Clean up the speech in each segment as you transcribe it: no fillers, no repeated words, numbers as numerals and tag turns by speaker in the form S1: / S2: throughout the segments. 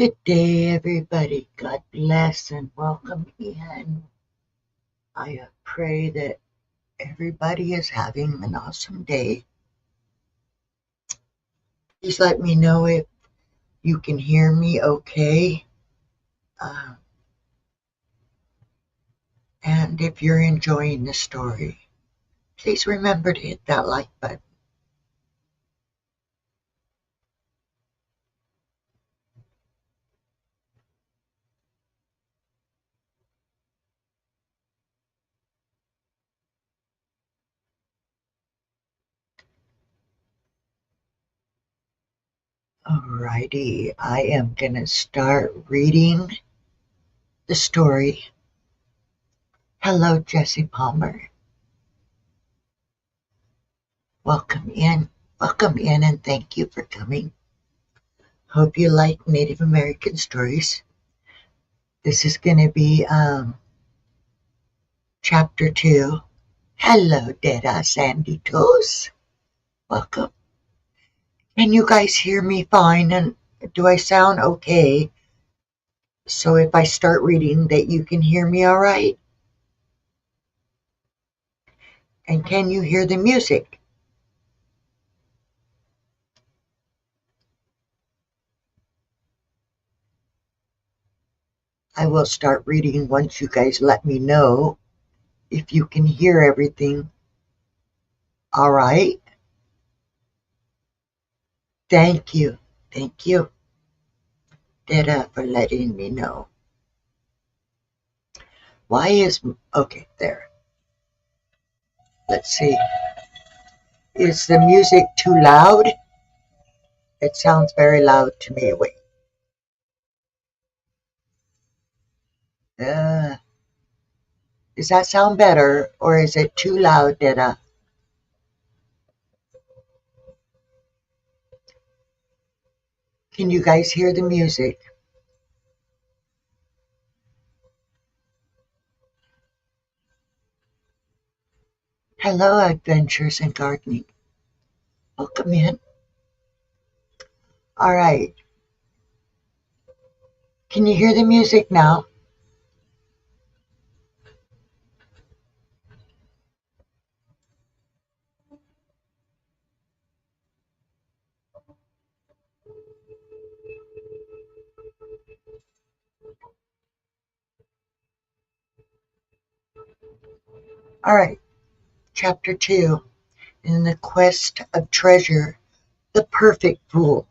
S1: Good day, everybody. God bless and welcome in. I pray that everybody is having an awesome day. Please let me know if you can hear me okay. And if you're enjoying the story, please remember to hit that like button. Alrighty, I am going to start reading the story. Hello, Jesse Palmer. Welcome in, and thank you for coming. Hope you like Native American stories. This is going to be chapter 2. Hello, Dada Sandy Toes. Welcome. Can you guys hear me fine? And do I sound okay? So if I start reading that you can hear me all right? And can you hear the music? I will start reading once you guys let me know if you can hear everything. All right. Thank you. Thank you, Dada, for letting me know. Why is... Okay, there. Let's see. Is the music too loud? It sounds very loud to me. Wait. Does that sound better, or is it too loud, Dada? Can you guys hear the music? Hello, Adventures in Gardening. Welcome in. All right. Can you hear the music now? All right. Chapter 2. In the Quest of Treasure, the Perfect Fool.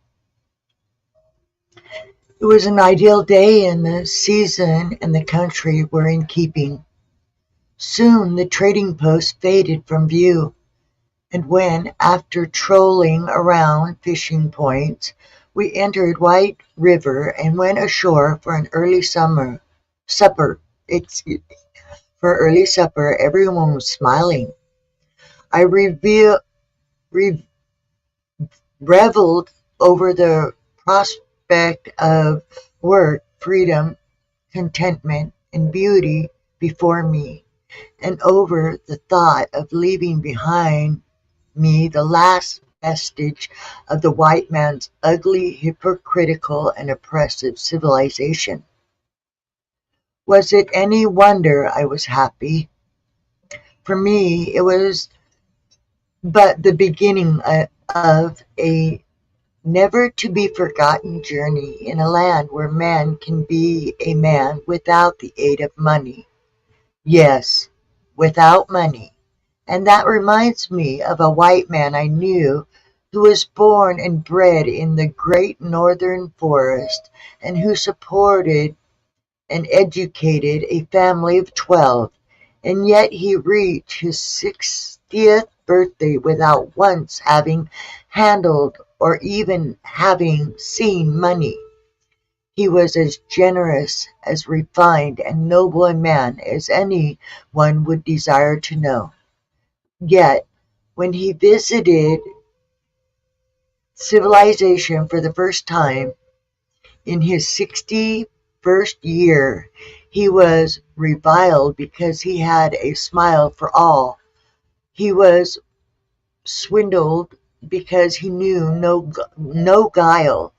S1: It was an ideal day, and the season and the country were in keeping. Soon the trading post faded from view, and when, after trolling around fishing points, we entered White River and went ashore for an early supper, everyone was smiling. I reveled over the prospect of work, freedom, contentment, and beauty before me, and over the thought of leaving behind me the last vestige of the white man's ugly, hypocritical, and oppressive civilization. Was it any wonder I was happy? For me, it was but the beginning of a never-to-be-forgotten journey in a land where man can be a man without the aid of money. Yes, without money. And that reminds me of a white man I knew who was born and bred in the great northern forest and who supported and educated a family of 12, and yet he reached his 60th birthday without once having handled or even having seen money. He was as generous, as refined and noble a man as any one would desire to know. Yet, when he visited civilization for the first time in his 61st year, he was reviled because he had a smile for all. He was swindled because he knew no guile.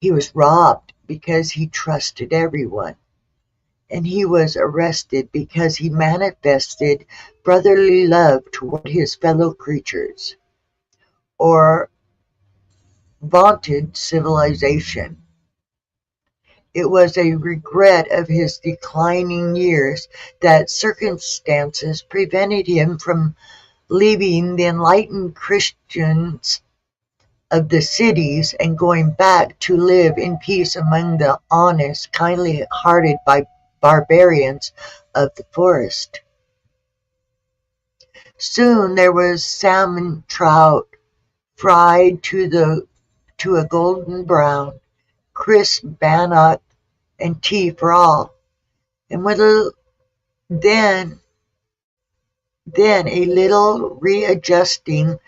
S1: He was robbed because he trusted everyone, and he was arrested because he manifested brotherly love toward his fellow creatures, or vaunted civilization. It was a regret of his declining years that circumstances prevented him from leaving the enlightened Christians of the cities and going back to live in peace among the honest, kindly-hearted barbarians of the forest. Soon there was salmon trout fried to a golden brown, crisp bannock, and tea for all. And then a little readjusting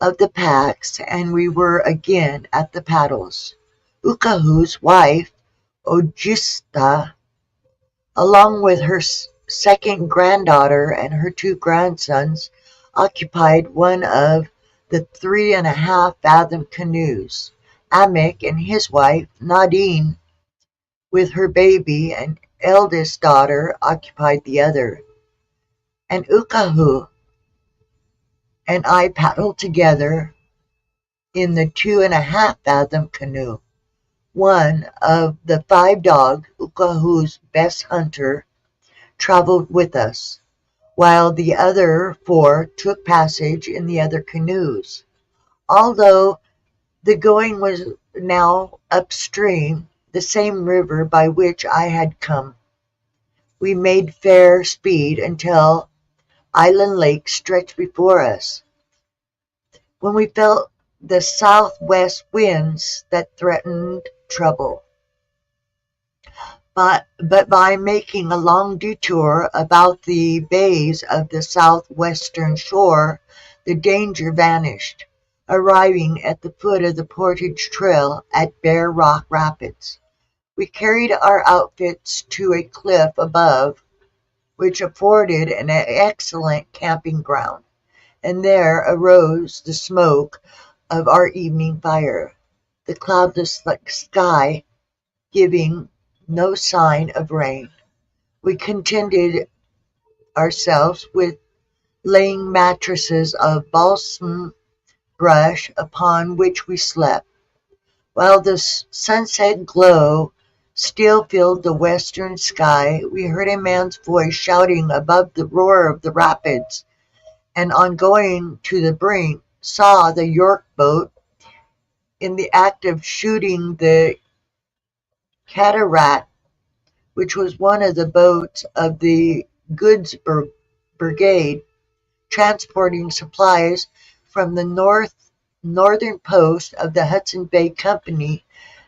S1: of the packs, and we were again at the paddles. Ukahu's wife, Ojista, along with her second granddaughter and her two grandsons, occupied one of the 3.5-fathom canoes. Amek and his wife, Nadine, with her baby and eldest daughter, occupied the other. And Ukahu and I paddled together in the 2.5-fathom canoe. One of the 5 dogs, Ukahu's best hunter, traveled with us, while the other 4 took passage in the other canoes. Although the going was now upstream, the same river by which I had come, we made fair speed until Island Lake stretched before us, when we felt the southwest winds that threatened trouble. But by making a long detour about the bays of the southwestern shore, the danger vanished, arriving at the foot of the Portage Trail at Bear Rock Rapids. We carried our outfits to a cliff above, which afforded an excellent camping ground, and there arose the smoke of our evening fire, the cloudless sky giving no sign of rain. We contented ourselves with laying mattresses of balsam brush upon which we slept, while the sunset glow still filled the western sky. We heard a man's voice shouting above the roar of the rapids, and on going to the brink, saw the York boat in the act of shooting the cataract, which was one of the boats of the Goods Brigade, transporting supplies from the northern post of the Hudson Bay Company.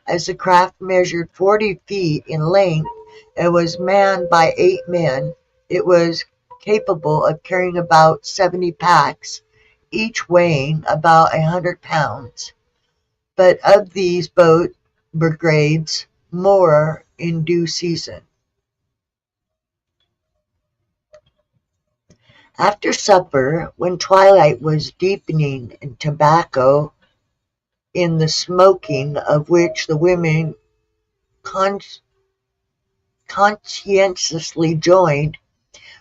S1: As the craft measured 40 feet in length and was manned by 8 men, it was capable of carrying about 70 packs, each weighing about 100 pounds. But of these boat brigades, more in due season. After supper, when twilight was deepening and tobacco, in the smoking of which the women conscientiously joined,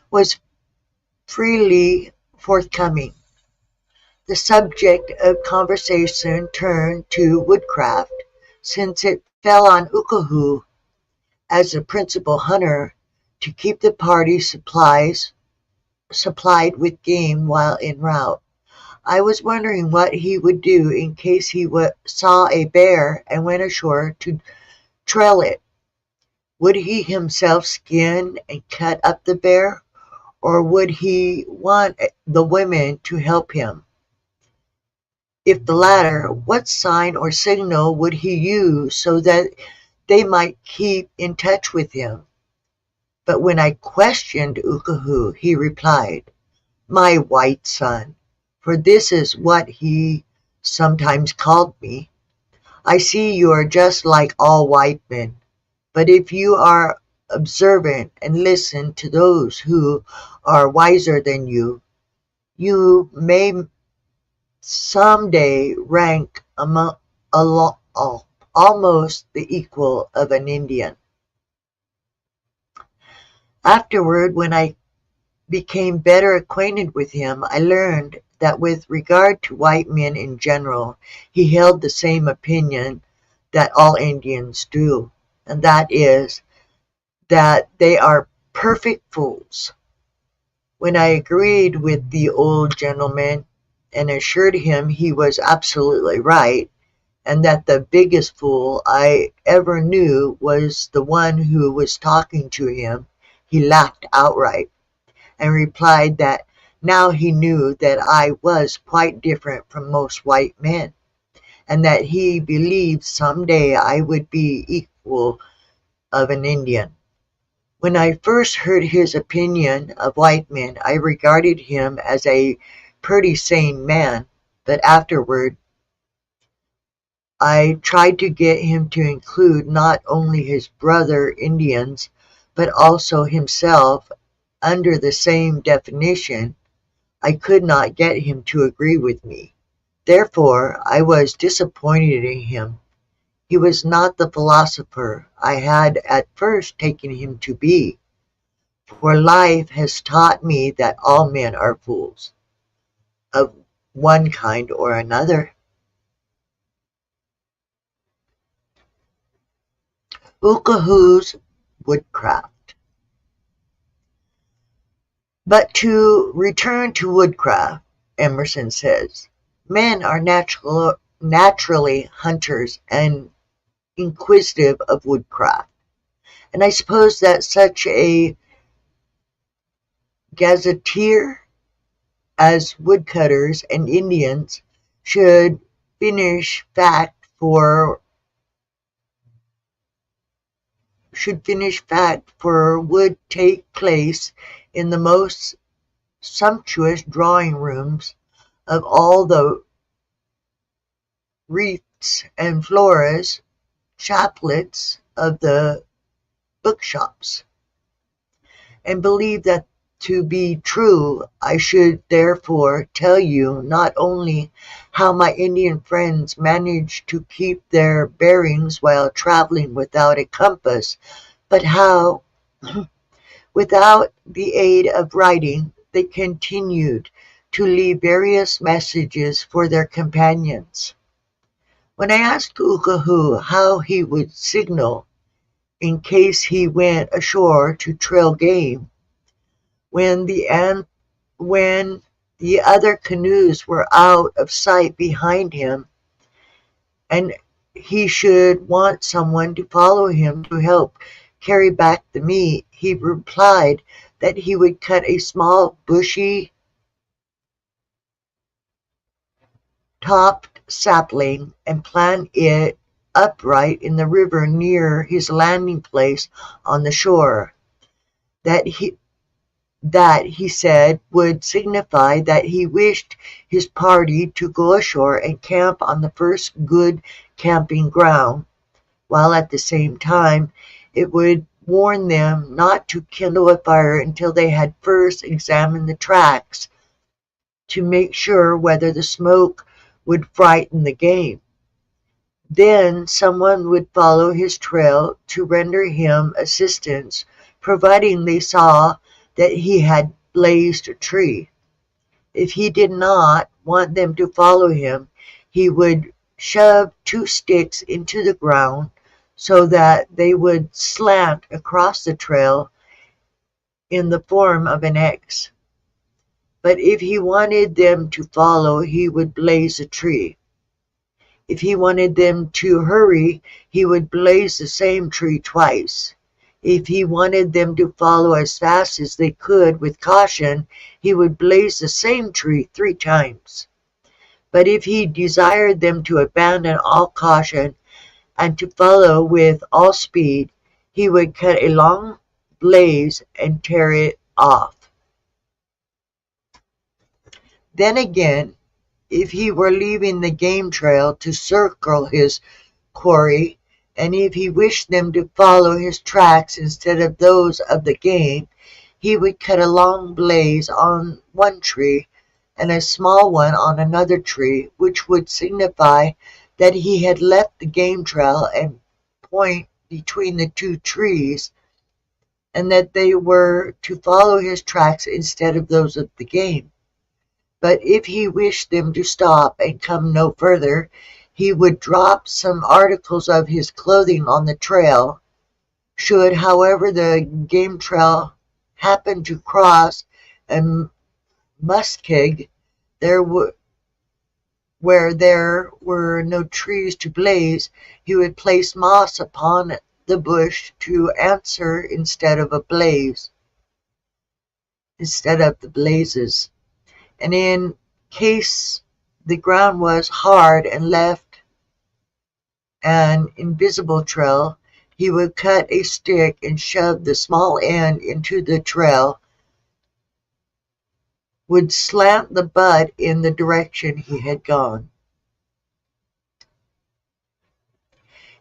S1: was freely forthcoming, the subject of conversation turned to woodcraft, since it fell on Ukahu, as the principal hunter, to keep the party supplied with game while en route. I was wondering what he would do in case he saw a bear and went ashore to trail it. Would he himself skin and cut up the bear, or would he want the women to help him? If the latter, what sign or signal would he use so that they might keep in touch with him? But when I questioned Ukahu, he replied, "My white son," for this is what he sometimes called me, "I see you are just like all white men, but if you are observant and listen to those who are wiser than you, you may someday rank among almost the equal of an Indian. Afterward, when I became better acquainted with him, I learned that with regard to white men in general, he held the same opinion that all Indians do, and that is that they are perfect fools. When I agreed with the old gentleman and assured him he was absolutely right, and that the biggest fool I ever knew was the one who was talking to him, he laughed outright and replied that now he knew that I was quite different from most white men, and that he believed some day I would be equal of an Indian. When I first heard his opinion of white men, I regarded him as a pretty sane man, but afterward I tried to get him to include not only his brother Indians, but also himself under the same definition. I could not get him to agree with me. Therefore, I was disappointed in him. He was not the philosopher I had at first taken him to be, for life has taught me that all men are fools, of one kind or another. Ukahoo's woodcraft. But to return to woodcraft, Emerson says, men are naturally hunters and inquisitive of woodcraft, and I suppose that such a gazetteer as woodcutters and Indians should finish fact for would take place in the most sumptuous drawing rooms of all the wreaths and floras, chaplets of the bookshops, and believe that to be true. I should therefore tell you not only how my Indian friends manage to keep their bearings while traveling without a compass, but how, without the aid of writing, they continued to leave various messages for their companions. When I asked Ukahoo how he would signal in case he went ashore to trail game, when the other canoes were out of sight behind him, and he should want someone to follow him to help carry back the meat, he replied that he would cut a small bushy topped sapling and plant it upright in the river near his landing place on the shore. That he said would signify that he wished his party to go ashore and camp on the first good camping ground, while at the same time it would warn them not to kindle a fire until they had first examined the tracks to make sure whether the smoke would frighten the game. Then someone would follow his trail to render him assistance, providing they saw that he had blazed a tree. If he did not want them to follow him, he would shove 2 sticks into the ground so that they would slant across the trail in the form of an X. But if he wanted them to follow, he would blaze a tree. If he wanted them to hurry, he would blaze the same tree twice. If he wanted them to follow as fast as they could with caution, he would blaze the same tree 3 times. But if he desired them to abandon all caution and to follow with all speed, he would cut a long blaze and tear it off. Then again, if he were leaving the game trail to circle his quarry, and if he wished them to follow his tracks instead of those of the game, he would cut a long blaze on one tree and a small one on another tree, which would signify that he had left the game trail and point between the two trees, and that they were to follow his tracks instead of those of the game. But if he wished them to stop and come no further, he would drop some articles of his clothing on the trail. Should, however, the game trail happen to cross a muskeg where there were no trees to blaze, he would place moss upon the bush to answer instead of the blazes. And in case the ground was hard and left an invisible trail, he would cut a stick and shove the small end into the trail, would slant the butt in the direction he had gone.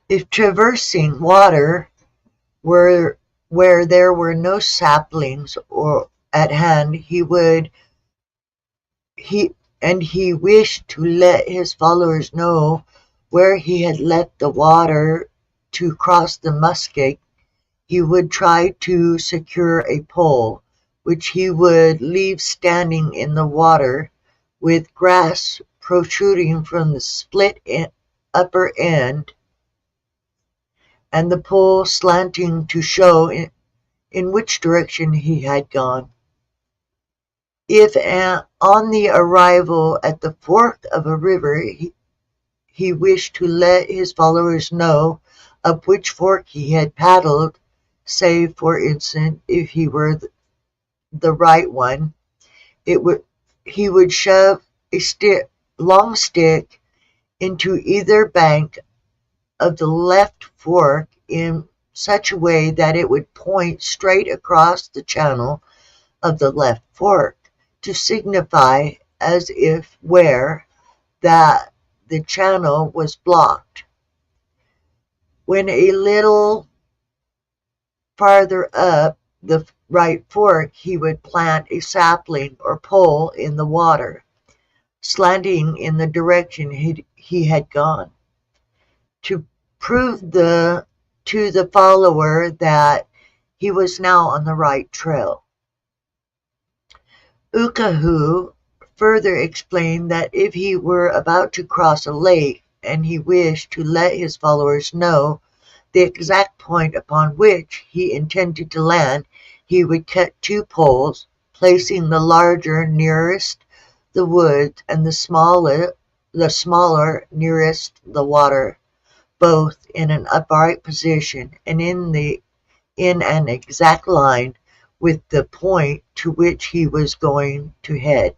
S1: If traversing water where there were no saplings or at hand, he wished to let his followers know where he had left the water to cross the muskeg, he would try to secure a pole, which he would leave standing in the water, with grass protruding from the split upper end, and the pole slanting to show in which direction he had gone. If on the arrival at the fork of a river he wished to let his followers know up which fork he had paddled, say, for instance, if he were the right one, he would shove a long stick into either bank of the left fork in such a way that it would point straight across the channel of the left fork, to signify as if where that the channel was blocked. When a little farther up the right fork, he would plant a sapling or pole in the water, slanting in the direction he had gone, to prove to the follower that he was now on the right trail. Ukahu further explained that if he were about to cross a lake and he wished to let his followers know the exact point upon which he intended to land, he would cut two poles, placing the larger nearest the woods and the smaller nearest the water, both in an upright position and in an exact line with the point to which he was going to head,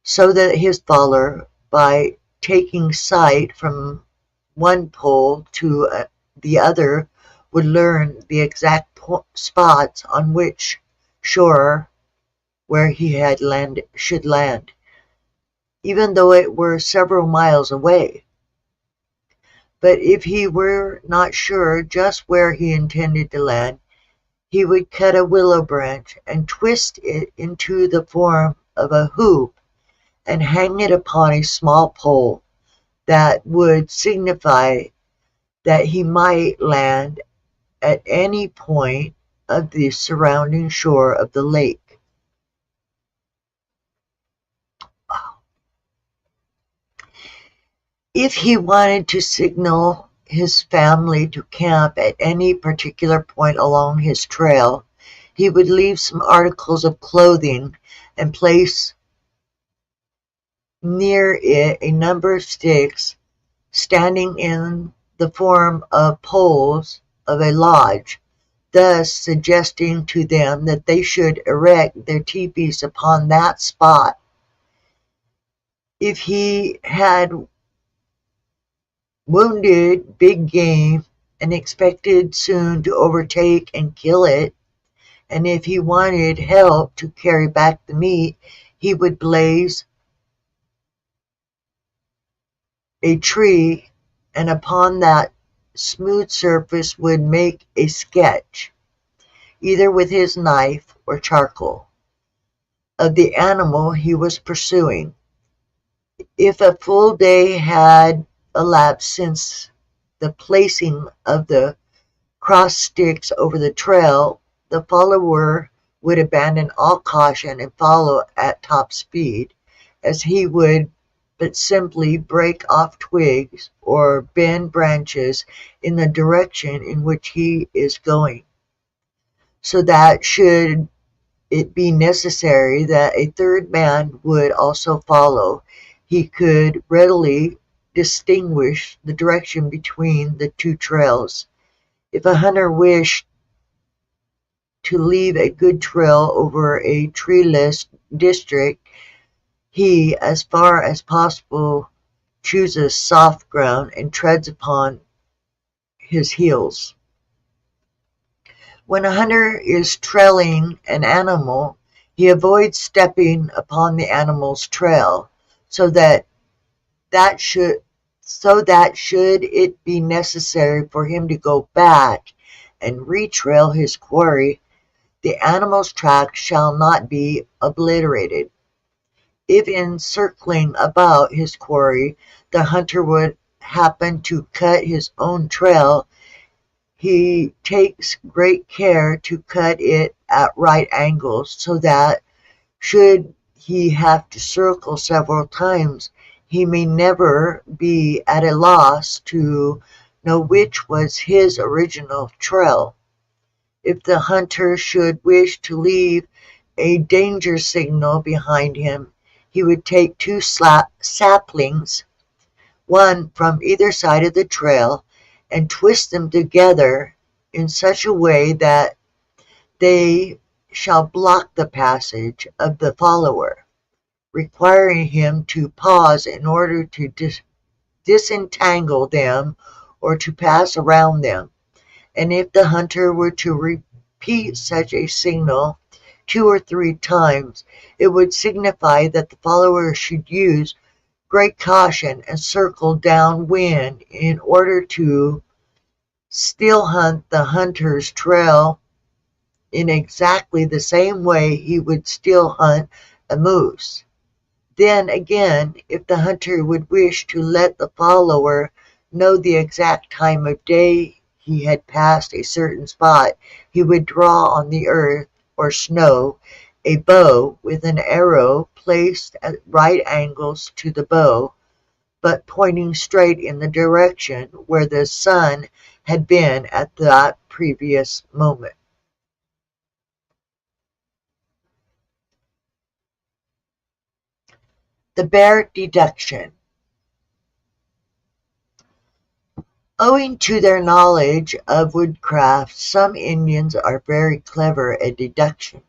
S1: so that his follower, by taking sight from one pole to the other, would learn the exact spots on which shore where he should land, even though it were several miles away. But if he were not sure just where he intended to land, he would cut a willow branch and twist it into the form of a hoop and hang it upon a small pole that would signify that he might land at any point of the surrounding shore of the lake. If he wanted to signal his family to camp at any particular point along his trail, he would leave some articles of clothing and place near it a number of sticks standing in the form of poles of a lodge, thus suggesting to them that they should erect their teepees upon that spot. If he had wounded big game and expected soon to overtake and kill it, and if he wanted help to carry back the meat, he would blaze a tree, and upon that smooth surface would make a sketch, either with his knife or charcoal, of the animal he was pursuing. If a full day had elapsed since the placing of the cross sticks over the trail, the follower would abandon all caution and follow at top speed, as he would but simply break off twigs or bend branches in the direction in which he is going, so that should it be necessary that a third man would also follow, he could readily distinguish the direction between the two trails. If a hunter wished to leave a good trail over a treeless district, he, as far as possible, chooses soft ground and treads upon his heels. When a hunter is trailing an animal, he avoids stepping upon the animal's trail, so that should it be necessary for him to go back and retrail his quarry, the animal's track shall not be obliterated. If in circling about his quarry the hunter would happen to cut his own trail, he takes great care to cut it at right angles, so that, should he have to circle several times, he may never be at a loss to know which was his original trail. If the hunter should wish to leave a danger signal behind him, he would take two saplings, one from either side of the trail, and twist them together in such a way that they shall block the passage of the follower, requiring him to pause in order to disentangle them or to pass around them. And if the hunter were to repeat such a signal 2 or 3 times, it would signify that the follower should use great caution and circle downwind in order to still hunt the hunter's trail in exactly the same way he would still hunt a moose. Then again, if the hunter would wish to let the follower know the exact time of day he had passed a certain spot, he would draw on the earth or snow a bow with an arrow placed at right angles to the bow, but pointing straight in the direction where the sun had been at that previous moment. The bear deduction. Owing to their knowledge of woodcraft, some Indians are very clever at deduction.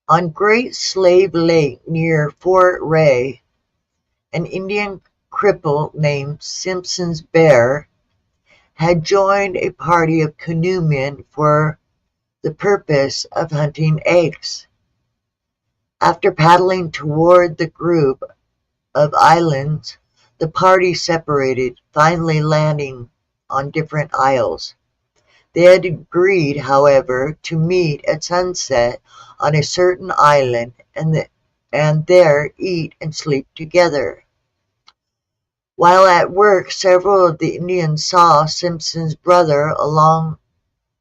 S1: On Great Slave Lake near Fort Ray, an Indian cripple named Simpson's Bear had joined a party of canoemen for the purpose of hunting eggs. After paddling toward the group of islands, the party separated, finally landing on different isles. They had agreed, however, to meet at sunset on a certain island and there eat and sleep together. While at work, several of the Indians saw Simpson's brother alone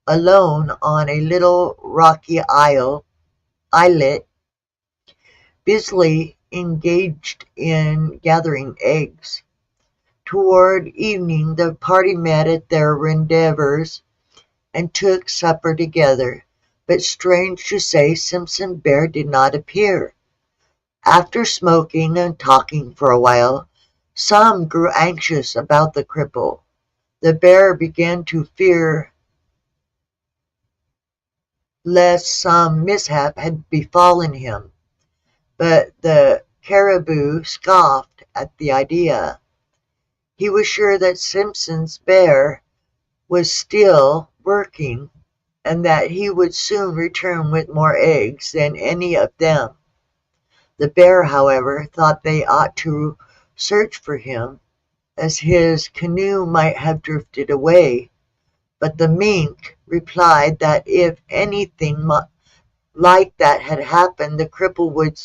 S1: on a little rocky islet, busily engaged in gathering eggs. Toward evening, the party met at their rendezvous and took supper together, but strange to say, Simpson Bear did not appear. After smoking and talking for a while, some grew anxious about the cripple. The bear began to fear lest some mishap had befallen him, but the caribou scoffed at the idea. He was sure that Simpson's bear was still working, and that he would soon return with more eggs than any of them. The bear, however, thought they ought to search for him, as his canoe might have drifted away, but the mink replied that if anything like that had happened, the cripple would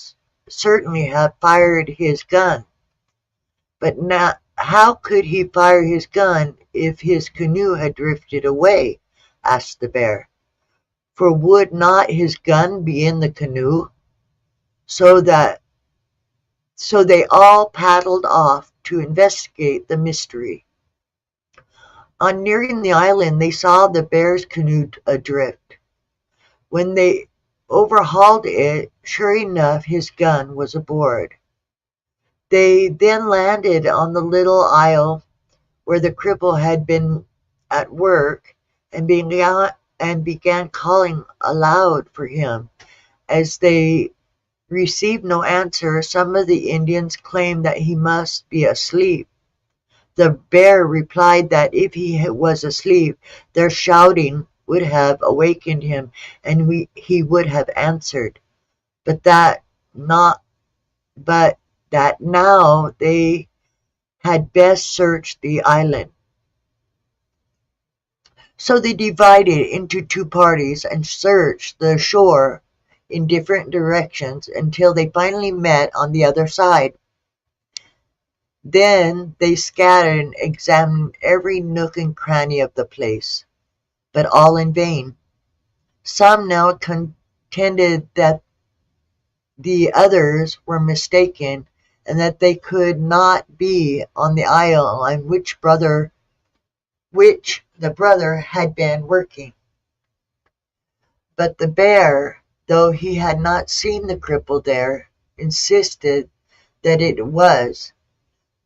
S1: certainly have fired his gun. But How could he fire his gun if his canoe had drifted away? Asked the bear. For would not his gun be in the canoe? So they all paddled off to investigate the mystery. On nearing the island, they saw the bear's canoe adrift. When they overhauled it, sure enough, his gun was aboard. They then landed on the little isle where the cripple had been at work and began calling aloud for him. As they received no answer, some of the Indians claimed that he must be asleep. The bear replied that if he was asleep, their shouting would have awakened him and he would have answered, but that not but that now they had best search the island. So they divided into two parties and searched the shore in different directions until they finally met on the other side. Then they scattered and examined every nook and cranny of the place, but all in vain. Some now contended that the others were mistaken and that they could not be on the isle on which the brother had been working. But the bear, though he had not seen the cripple there, insisted that it was.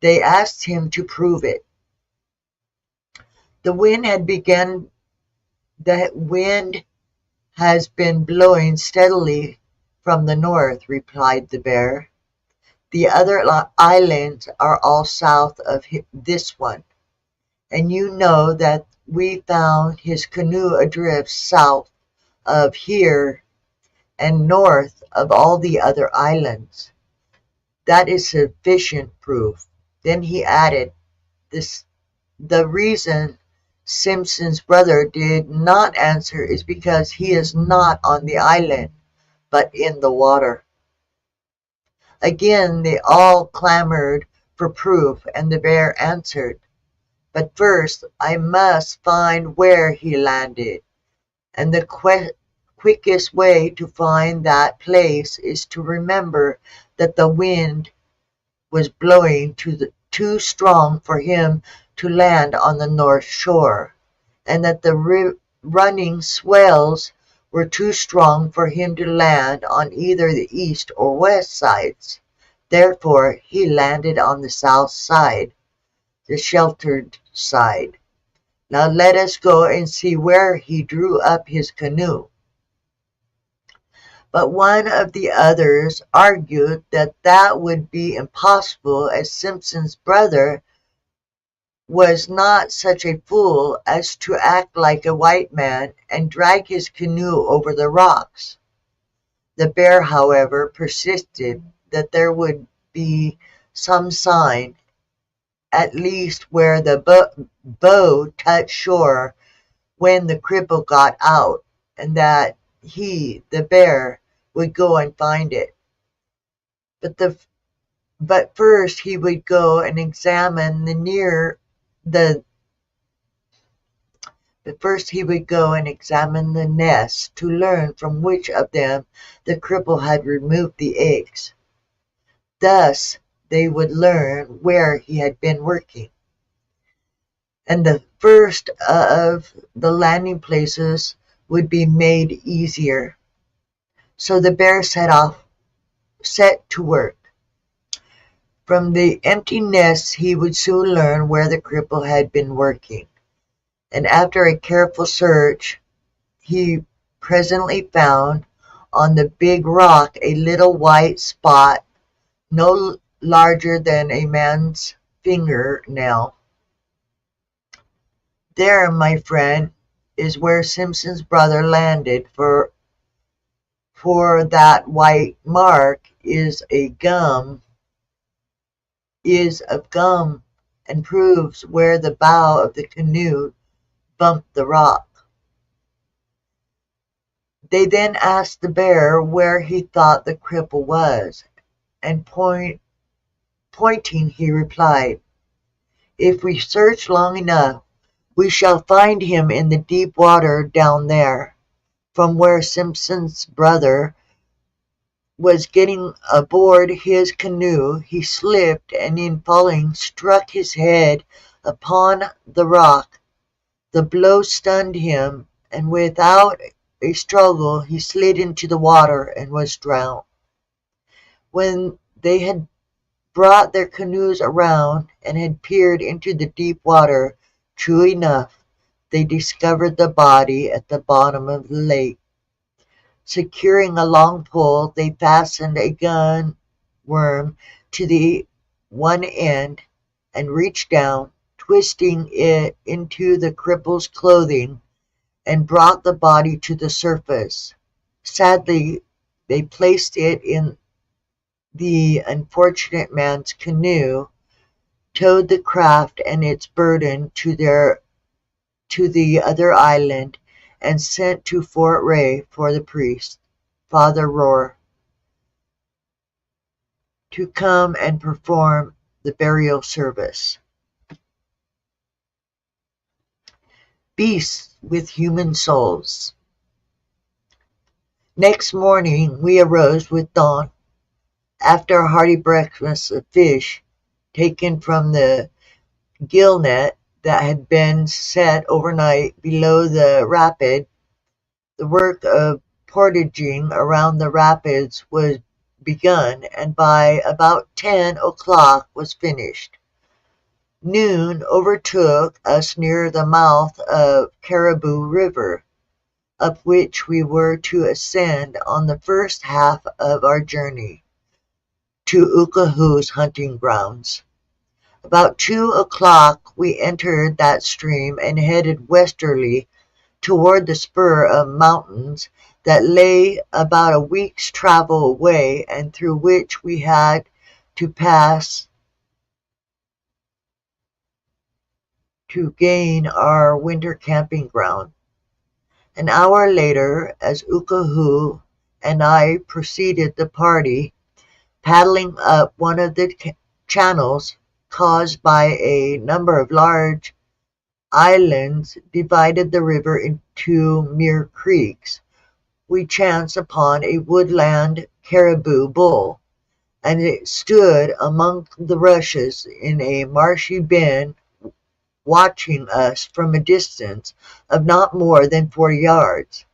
S1: They asked him to prove it. The wind has been blowing steadily from the north, replied the bear. The other islands are all south of this one, and you know that we found his canoe adrift south of here and north of all the other islands. That is sufficient proof. Then he added, the reason Simpson's brother did not answer is because he is not on the island, but in the water. Again they all clamored for proof, and the bear answered, but first I must find where he landed, and the quickest way to find that place is to remember that the wind was blowing too strong for him to land on the north shore, and that the running swells were too strong for him to land on either the east or west sides. Therefore he landed on the south side, the sheltered side. Now let us go and see where he drew up his canoe. But one of the others argued that that would be impossible, as Simpson's brother was not such a fool as to act like a white man and drag his canoe over the rocks. The bear, however, persisted that there would be some sign, at least where the bow touched shore when the cripple got out, and that he, the bear, would go and find it. But first he would go and examine the nest to learn from which of them the cripple had removed the eggs. Thus they would learn where he had been working, and the first of the landing places would be made easier. So the bear set to work. From the empty nests he would soon learn where the cripple had been working, and after a careful search he presently found on the big rock a little white spot no larger than a man's fingernail. There, my friend, is where Simpson's brother landed, for that white mark is of gum, and proves where the bow of the canoe bumped the rock. They then asked the bear where he thought the cripple was, and pointing he replied, If we search long enough, we shall find him in the deep water down there, from where Simpson's brother was getting aboard his canoe. He slipped and in falling struck his head upon the rock. The blow stunned him, and without a struggle he slid into the water and was drowned. When they had brought their canoes around and had peered into the deep water, true enough, they discovered the body at the bottom of the lake. Securing a long pole, they fastened a gun worm to the one end and reached down, twisting it into the cripple's clothing, and brought the body to the surface. Sadly, they placed it in the unfortunate man's canoe, towed the craft and its burden to the other island, and sent to Fort Ray for the priest, Father Rohr, to come and perform the burial service. Beasts with human souls. Next morning we arose with dawn. After a hearty breakfast of fish taken from the gill net that had been set overnight below the rapid, the work of portaging around the rapids was begun, and by about 10 o'clock was finished. Noon overtook us near the mouth of Caribou River, up which we were to ascend on the first half of our journey to Ukahu's hunting grounds. About 2 o'clock we entered that stream and headed westerly toward the spur of mountains that lay about a week's travel away and through which we had to pass to gain our winter camping ground. An hour later, as Ukahu and I preceded the party, paddling up one of the channels caused by a number of large islands divided the river into mere creeks, we chanced upon a woodland caribou bull, and it stood among the rushes in a marshy bend, watching us from a distance of not more than 40 yards.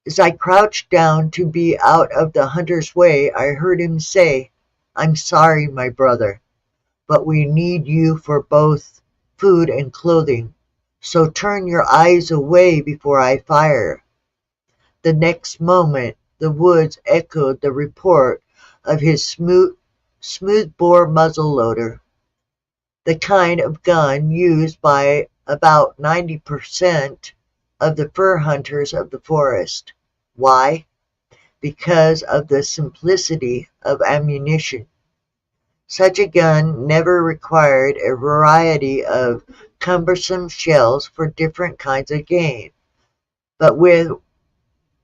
S1: As I crouched down to be out of the hunter's way, I heard him say, "I'm sorry, my brother, but we need you for both food and clothing, so turn your eyes away before I fire." The next moment the woods echoed the report of his smooth-bore muzzle-loader, the kind of gun used by about 90% of the fur hunters of the forest. Why? Because of the simplicity of ammunition. Such a gun never required a variety of cumbersome shells for different kinds of game, but with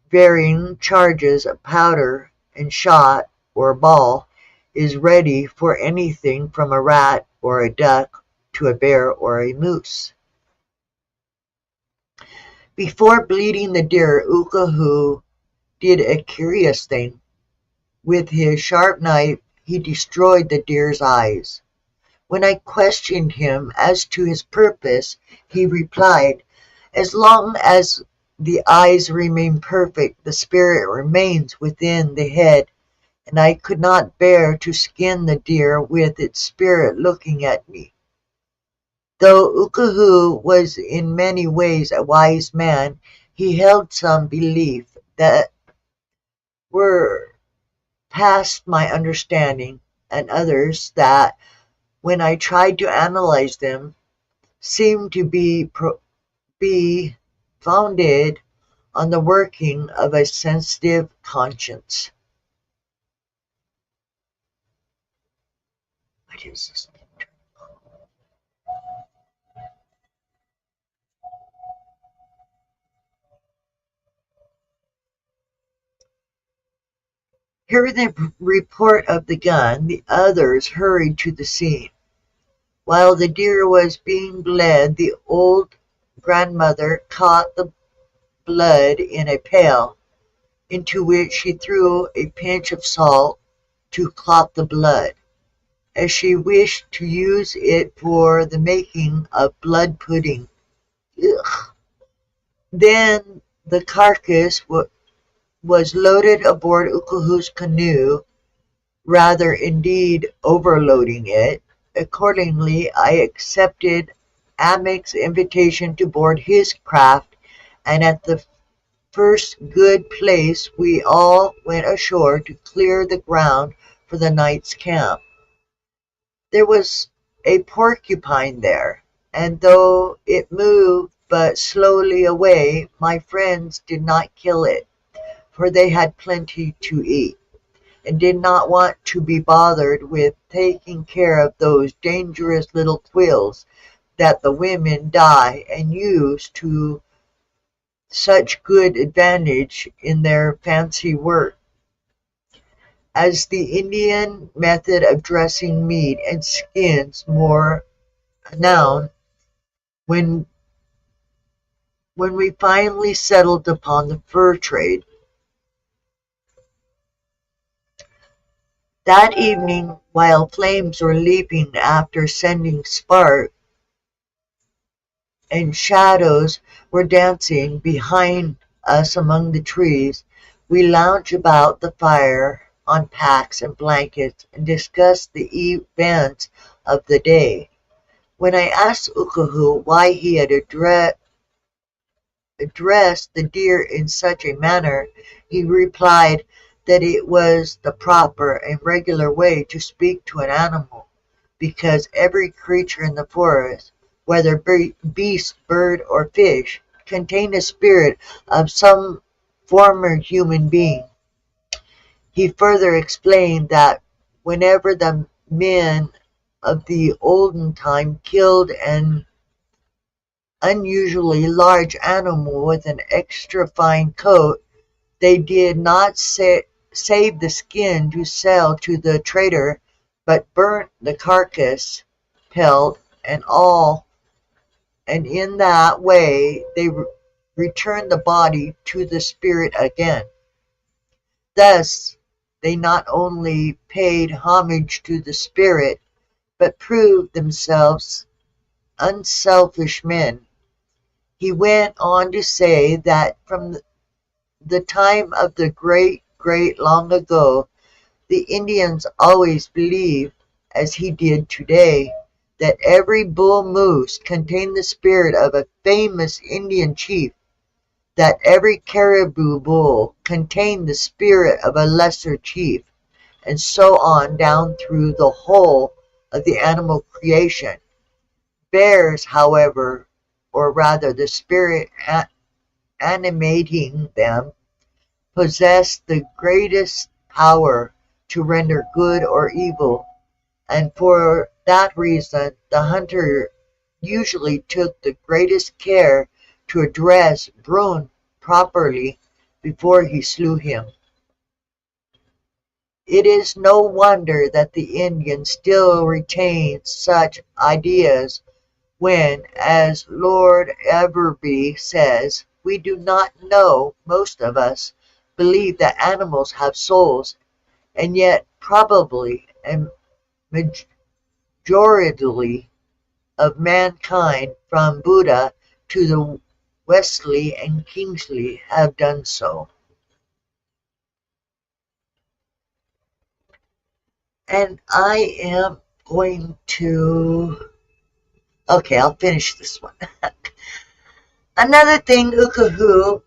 S1: varying charges of powder and shot or ball is ready for anything from a rat or a duck to a bear or a moose. Before bleeding the deer, Ukahu did a curious thing. With his sharp knife, he destroyed the deer's eyes. When I questioned him as to his purpose, he replied, "As long as the eyes remain perfect, the spirit remains within the head, and I could not bear to skin the deer with its spirit looking at me." Though Ukahu was in many ways a wise man, he held some beliefs that were past my understanding, and others that, when I tried to analyze them, seemed to be founded on the working of a sensitive conscience. What is this? Hearing the report of the gun, the others hurried to the scene. While the deer was being bled, the old grandmother caught the blood in a pail, into which she threw a pinch of salt to clot the blood, as she wished to use it for the making of blood pudding. Ugh. Then the carcass was loaded aboard Ukuhu's canoe, rather indeed overloading it. Accordingly, I accepted Amic's invitation to board his craft, and at the first good place we all went ashore to clear the ground for the night's camp. There was a porcupine there, and though it moved but slowly away, my friends did not kill it, for they had plenty to eat, and did not want to be bothered with taking care of those dangerous little quills that the women dye and use to such good advantage in their fancy work. As the Indian method of dressing meat and skins more renowned, when we finally settled upon the fur trade. That evening, while flames were leaping after sending sparks, and shadows were dancing behind us among the trees, we lounged about the fire on packs and blankets and discussed the events of the day. When I asked Ukuhu why he had addressed the deer in such a manner, he replied that it was the proper and regular way to speak to an animal, because every creature in the forest, whether beast, bird, or fish, contained a spirit of some former human being. He further explained that whenever the men of the olden time killed an unusually large animal with an extra fine coat, they did not save the skin to sell to the trader, but burnt the carcass, pelt, and all, and in that way they returned the body to the spirit again. Thus, they not only paid homage to the spirit, but proved themselves unselfish men. He went on to say that from the time of the great long ago, the Indians always believed, as he did today, that every bull moose contained the spirit of a famous Indian chief, that every caribou bull contained the spirit of a lesser chief, and so on down through the whole of the animal creation. Bears, however, or rather the spirit animating them, possess the greatest power to render good or evil, and for that reason the hunter usually took the greatest care to address Bruin properly before he slew him. It is no wonder that the Indian still retains such ideas when, as Lord Everby says, we do not know, most of us, believe that animals have souls, and yet probably a majority of mankind, from Buddha to the Wesley and Kingsley, have done so. And I am going to... Okay, I'll finish this one. Another thing Ukuhu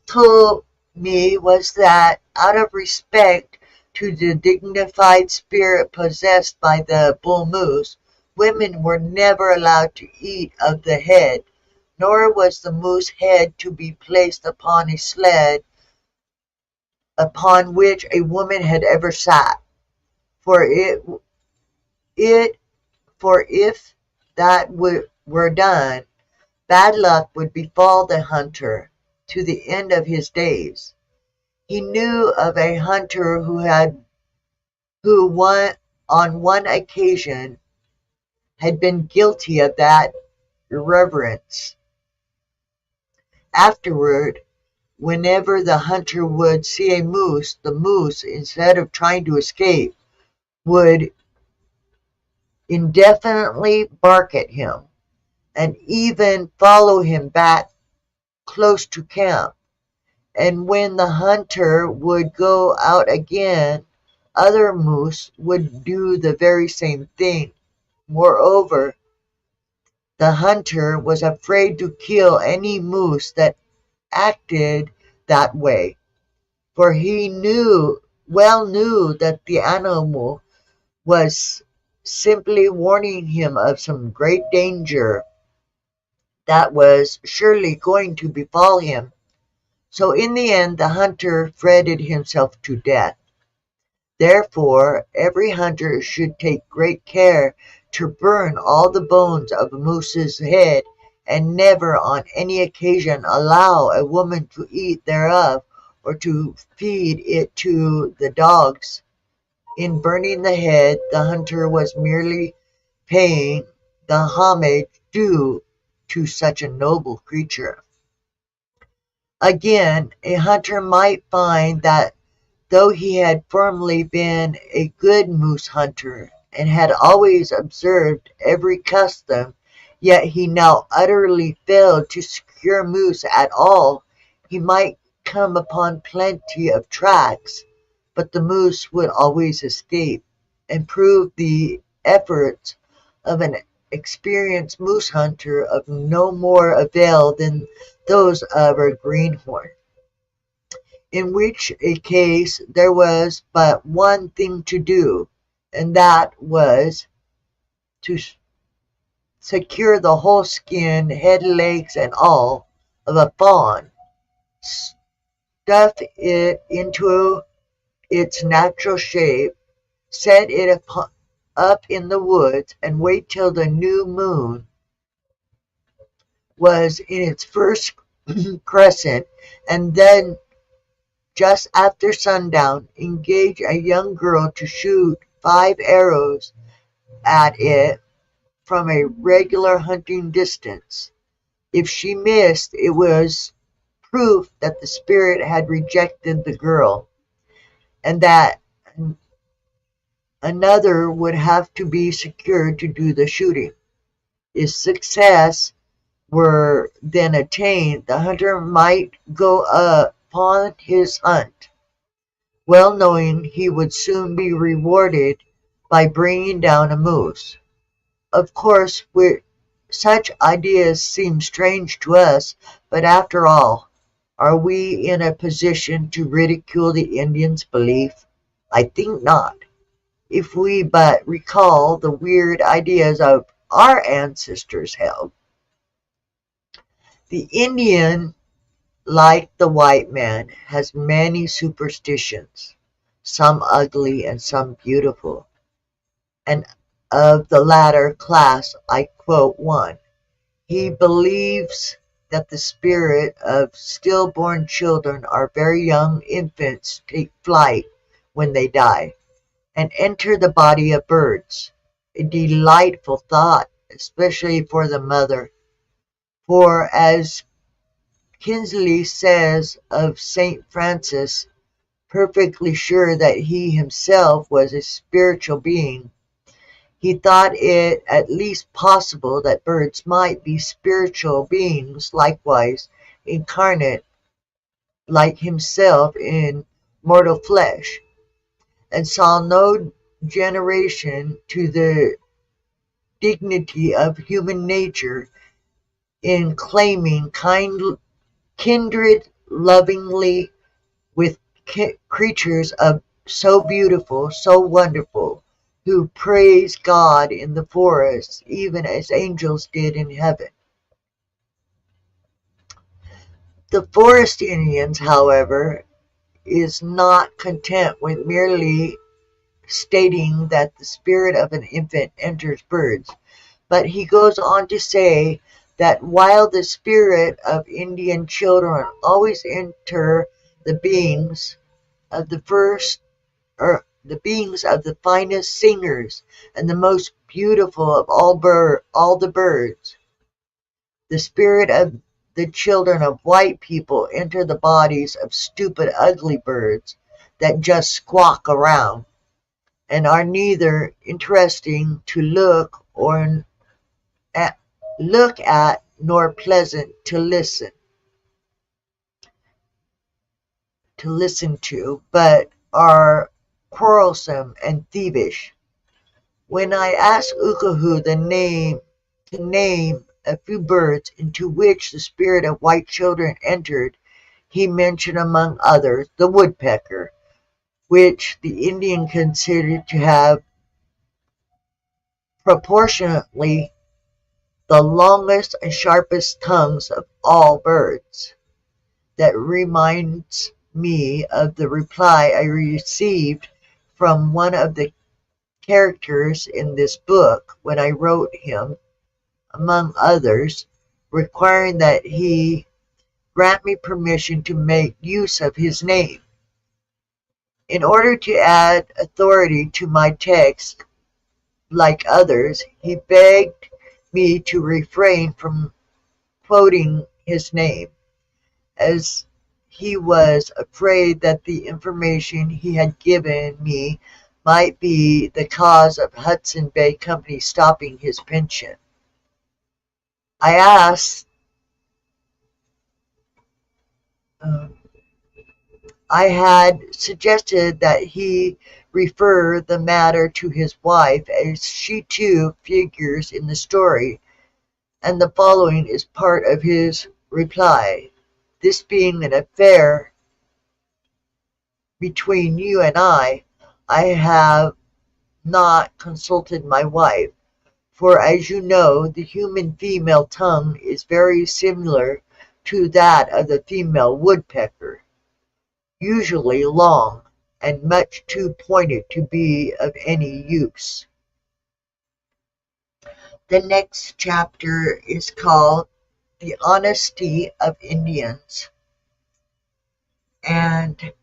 S1: told me was that, out of respect to the dignified spirit possessed by the bull moose, women were never allowed to eat of the head, nor was the moose head to be placed upon a sled upon which a woman had ever sat, for if that were done, bad luck would befall the hunter to the end of his days. He knew of a hunter who on one occasion had been guilty of that irreverence. Afterward, whenever the hunter would see a moose, the moose, instead of trying to escape, would indefinitely bark at him and even follow him back close to camp. And when the hunter would go out again, other moose would do the very same thing. Moreover, the hunter was afraid to kill any moose that acted that way, for he knew that the animal was simply warning him of some great danger that was surely going to befall him. So in the end the hunter fretted himself to death. Therefore every hunter should take great care to burn all the bones of a moose's head, and never on any occasion allow a woman to eat thereof, or to feed it to the dogs. In burning the head, the hunter was merely paying the homage due to such a noble creature. Again, a hunter might find that though he had formerly been a good moose hunter, and had always observed every custom, yet he now utterly failed to secure moose at all. He might come upon plenty of tracks, but the moose would always escape, and prove the efforts of an experienced moose hunter of no more avail than those of a greenhorn. In which a case there was but one thing to do, and that was to secure the whole skin, head, legs, and all, of a fawn, stuff it into its natural shape, set it up in the woods, and wait till the new moon was in its first crescent, and then just after sundown engage a young girl to shoot 5 arrows at it from a regular hunting distance. If she missed, it was proof that the spirit had rejected the girl, and that another would have to be secured to do the shooting. If success were then attained, the hunter might go upon his hunt, well knowing he would soon be rewarded by bringing down a moose. Of course, such ideas seem strange to us, but after all, are we in a position to ridicule the Indians' belief? I think not. If we but recall the weird ideas of our ancestors held. The Indian, like the white man, has many superstitions, some ugly and some beautiful, and of the latter class I quote one. He believes that the spirit of stillborn children or very young infants take flight when they die, and enter the body of birds. A delightful thought, especially for the mother. For as Kinsley says of St. Francis, perfectly sure that he himself was a spiritual being, he thought it at least possible that birds might be spiritual beings likewise, incarnate like himself in mortal flesh, and saw no generation to the dignity of human nature in claiming kindred lovingly with creatures of so beautiful, so wonderful, who praise God in the forests, even as angels did in heaven. The forest Indians, however, is not content with merely stating that the spirit of an infant enters birds, but he goes on to say that while the spirit of Indian children always enter the beings of the finest singers and the most beautiful of all the birds. The spirit of the children of white people enter the bodies of stupid, ugly birds that just squawk around and are neither interesting to at, look at nor pleasant to listen to, but are quarrelsome and thievish. When I asked Ukahu to name a few birds into which the spirit of white children entered, he mentioned among others the woodpecker, which the Indian considered to have proportionately the longest and sharpest tongues of all birds. That reminds me of the reply I received from one of the characters in this book when I wrote him, among others, requiring that he grant me permission to make use of his name. In order to add authority to my text, like others, he begged me to refrain from quoting his name, as he was afraid that the information he had given me might be the cause of Hudson Bay Company stopping his pension. I asked, I had suggested that he refer the matter to his wife, as she too figures in the story, and the following is part of his reply. This being an affair between you and I have not consulted my wife, for as you know, the human female tongue is very similar to that of the female woodpecker, usually long and much too pointed to be of any use. The next chapter is called The Honesty of Indians, and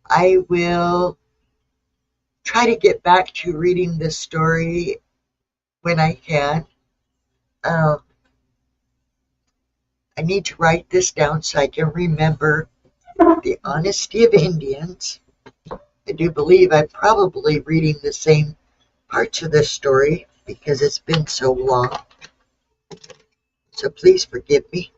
S1: I will try to get back to reading this story when I can. Um, I need to write this down so I can remember The Honesty of Indians. I do believe I'm probably reading the same parts of this story because it's been so long. So please forgive me.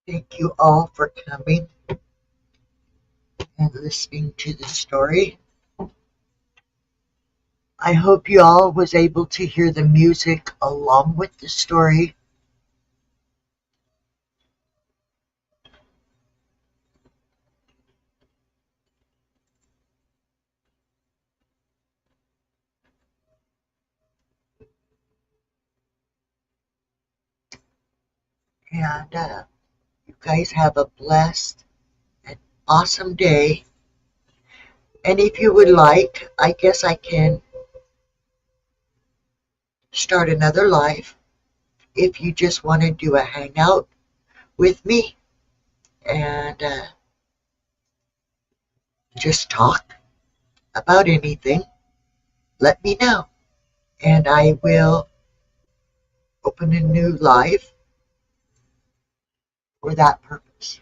S1: Thank you all for coming and listening to the story. I hope you all was able to hear the music along with the story. And you guys have a blessed and awesome day. And if you would like, I guess I can start another live if you just want to do a hangout with me and just talk about anything. Let me know, and I will open a new live for that purpose.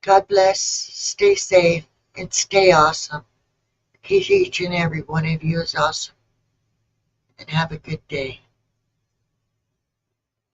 S1: God bless, stay safe, and stay awesome. Because each and every one of you is awesome. And have a good day.